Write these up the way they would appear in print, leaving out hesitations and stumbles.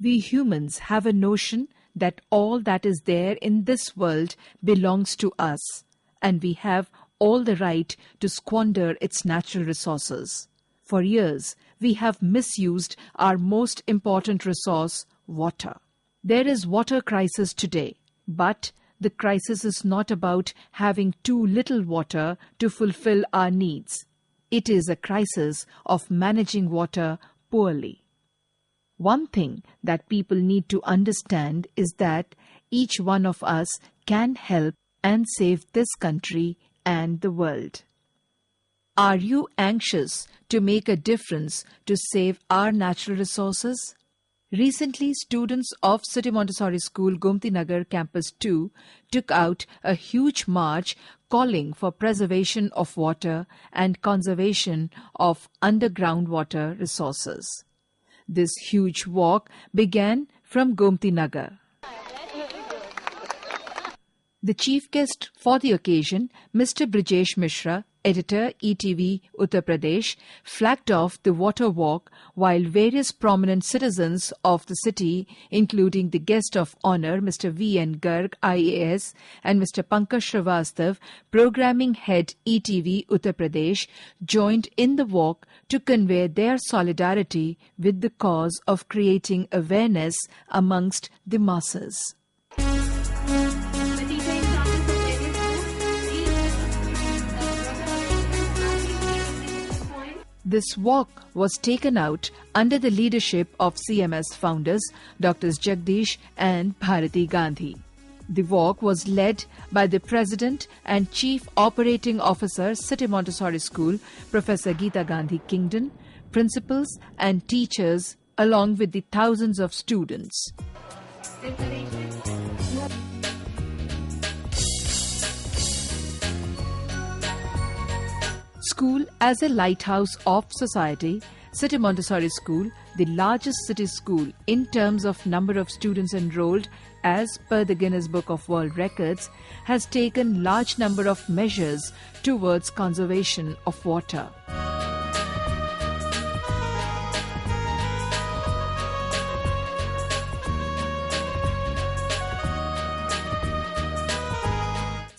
We humans have a notion that all that is there in this world belongs to us, and we have all the right to squander its natural resources. For years, we have misused our most important resource, water. There is water crisis today, but the crisis is not about having too little water to fulfill our needs. It is a crisis of managing water poorly. One thing that people need to understand is that each one of us can help and save this country and the world. Are you anxious to make a difference to save our natural resources? Recently, students of City Montessori School, Gomti Nagar Campus 2 took out a huge march calling for preservation of water and conservation of underground water resources. This huge walk began from Gomti Nagar. The chief guest for the occasion, Mr. Brijesh Mishra, editor ETV Uttar Pradesh, flagged off the water walk while various prominent citizens of the city, including the guest of honor, Mr. V.N. Garg, IAS, and Mr. Pankaj Srivastav, programming head ETV Uttar Pradesh, joined in the walk to convey their solidarity with the cause of creating awareness amongst the masses. This walk was taken out under the leadership of CMS founders Drs. Jagdish and Bharati Gandhi. The walk was led by the President and Chief Operating Officer, City Montessori School, Professor Geeta Gandhi Kingdon, principals and teachers, along with the thousands of students. School as a lighthouse of society, City Montessori School, the largest city school in terms of number of students enrolled as per the Guinness Book of World Records, has taken large number of measures towards conservation of water.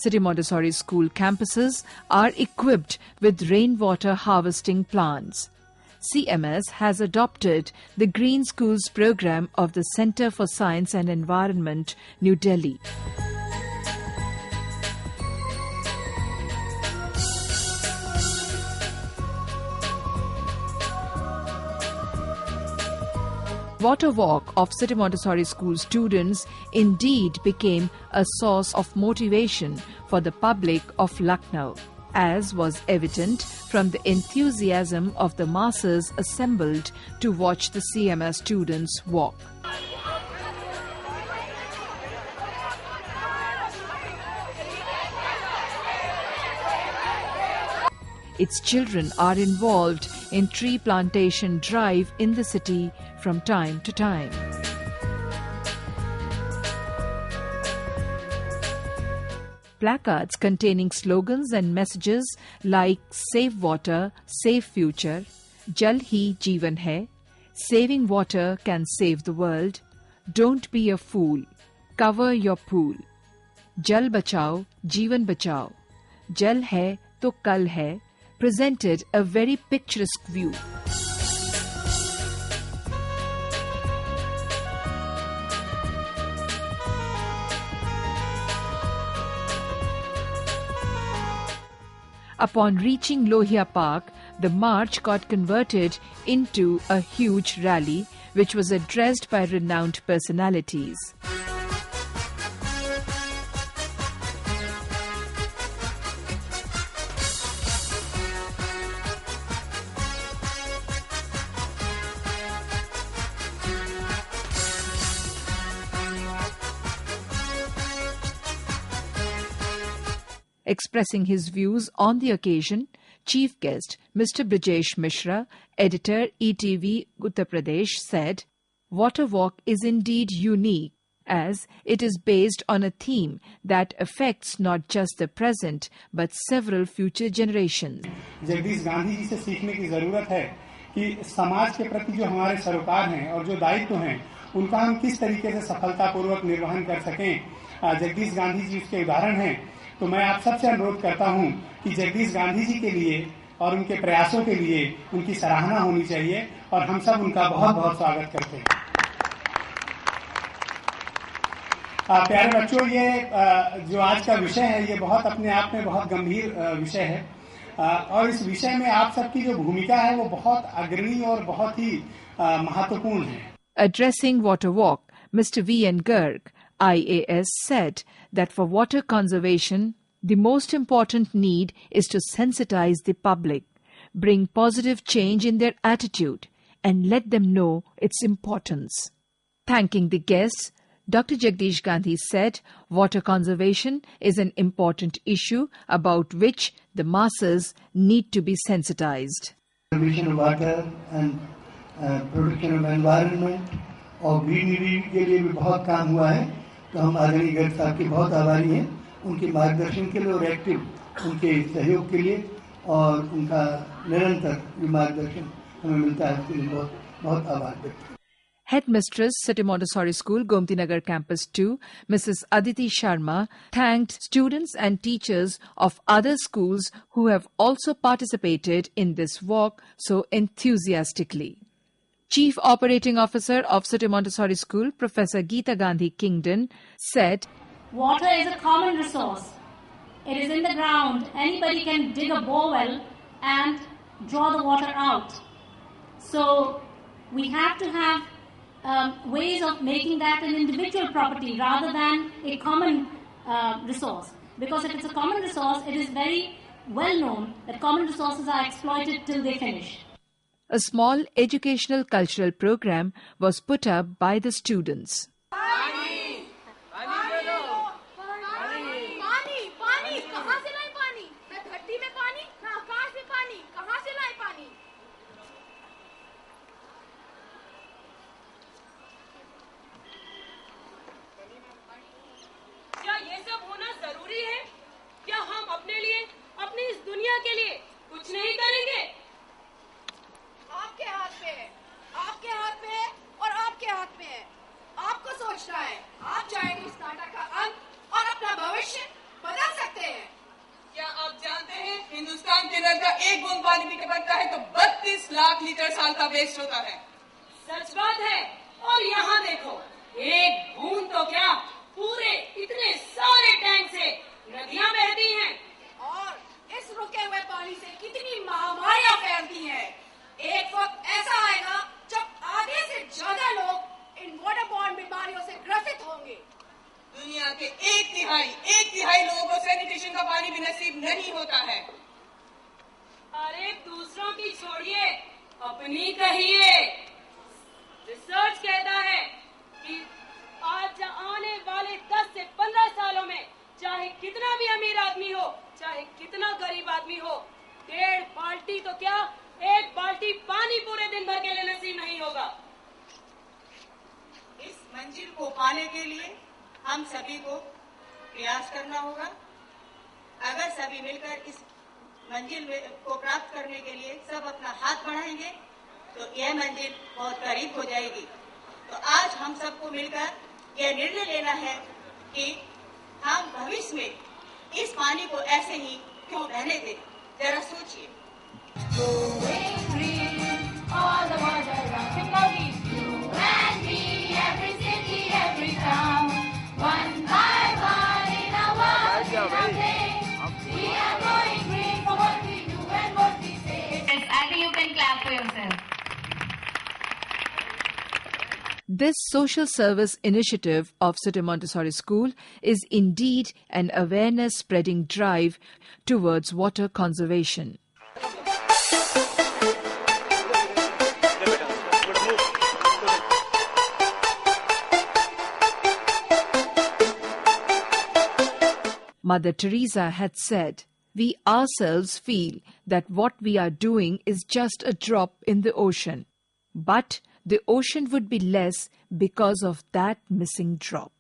City Montessori School campuses are equipped with rainwater harvesting plants. CMS has adopted the Green Schools program of the Centre for Science and Environment, New Delhi. Water walk of City Montessori School students indeed became a source of motivation for the public of Lucknow, as was evident from the enthusiasm of the masses assembled to watch the CMS students walk. Its children are involved in tree plantation drive in the city from time to time. Placards containing slogans and messages like Save Water, Save Future, Jal Hi Jeevan Hai, Saving Water Can Save the World, Don't Be a Fool, Cover Your Pool, Jal Bachao, Jeevan Bachao, Jal Hai To Kal Hai, presented a very picturesque view. Upon reaching Lohia Park, the march got converted into a huge rally which was addressed by renowned personalities. Expressing his views on the occasion, chief guest Mr. Brijesh Mishra, editor ETV Uttar Pradesh, said, "Water Walk is indeed unique as it is based on a theme that affects not just the present but several future generations." Jagdish Gandhi ji से सीखने की जरूरत है कि समाज के प्रति जो हमारे सरोकार हैं और जो दायित्व हैं उनका हम किस तरीके से सफलतापूर्वक निर्वहन कर सकें। जगदीश गांधी जी उसके उदाहरण हैं। तो मैं आप सबसे अनुरोध करता हूं कि जगदीश गांधी जी के लिए और उनके प्रयासों के लिए उनकी सराहना होनी चाहिए और हम सब उनका बहुत बहुत स्वागत करते हैं। प्यारे बच्चों, ये जो आज का विषय है ये बहुत अपने आप में बहुत गंभीर विषय है और इस विषय में आप सबकी जो भूमिका है वो बहुत अग्रणी और बहुत ही महत्वपूर्ण है। Addressing Water Walk, Mr. V.N. Garg, IAS, said that for water conservation, the most important need is to sensitize the public, bring positive change in their attitude, and let them know its importance. Thanking the guests, Dr. Jagdish Gandhi said water conservation is an important issue about which the masses need to be sensitized. Conservation of water and protection of environment और greenery के लिए भी बहुत काम हुआ है। तो हम आदरणीय गर्ग साहब के बहुत आभारी हैं उनके मार्गदर्शन के लिए और एक्टिव उनके सहयोग के लिए और उनका निरंतर मार्गदर्शन हमें मिलता है, उसके लिए बहुत बहुत आभार व्यक्त करते हैं। Headmistress, City Montessori School, Gomti Nagar Campus 2, Mrs. Aditi Sharma, thanked students and teachers of other schools who have also participated in this walk so enthusiastically. Chief Operating Officer of City Montessori School, Professor Geeta Gandhi Kingdon, said, "Water is a common resource. It is in the ground. Anybody can dig a borewell and draw the water out. So we have to have ways of making that an individual property rather than a common resource. Because if it's a common resource, it is very well known that common resources are exploited till they finish." A small educational cultural program was put up by the students. क्या ये सब होना जरूरी है? क्या हम अपने लिए, अपनी इस दुनिया के लिए कुछ नहीं करेंगे? आपके हाथ में है, आपके हाथ में है और आपके हाथ में है। आपको सोचना है, आप चाहेंगे इस नाटक का अंत और अपना भविष्य बदल सकते हैं। क्या आप जानते हैं हिंदुस्तान के नल का एक बूंद पानी भी टपकता है तो 32 लाख लीटर साल का वेस्ट होता है। सच बात है। और यहाँ देखो, एक बूंद तो क्या, पूरे इतने सारे टैंक से नदियाँ बहती हैं। और इस रुके हुए पानी से कितनी महामारियां फैलती हैं। एक वक्त ऐसा आएगा जब आधे से ज्यादा लोग इन वाटरबॉर्न बीमारियों से ग्रसित होंगे। दुनिया के एक तिहाई लोगों को सैनिटेशन का पानी भी नसीब नहीं होता है। अरे दूसरों की छोड़िए, अपनी कहिए। रिसर्च कहता है कि आज आने वाले 10 से 15 सालों में चाहे कितना भी अमीर आदमी हो, चाहे कितना गरीब आदमी हो, 1.5 बाल्टी तो क्या, 1 बाल्टी पानी पूरे दिन भर के लिए नसीब नहीं होगा। इस मंजिल को पाने के लिए हम सभी को प्रयास करना होगा। अगर सभी मिलकर इस मंजिल को प्राप्त करने के लिए सब अपना हाथ बढ़ाएंगे तो यह मंजिल बहुत करीब हो जाएगी। तो आज हम सबको मिलकर यह निर्णय लेना है कि हम भविष्य में इस पानी को ऐसे ही क्यों बहने दें। जरा सोचिए। This social service initiative of City Montessori School is indeed an awareness-spreading drive towards water conservation. Mother Teresa had said, "We ourselves feel that what we are doing is just a drop in the ocean, but the ocean would be less because of that missing drop."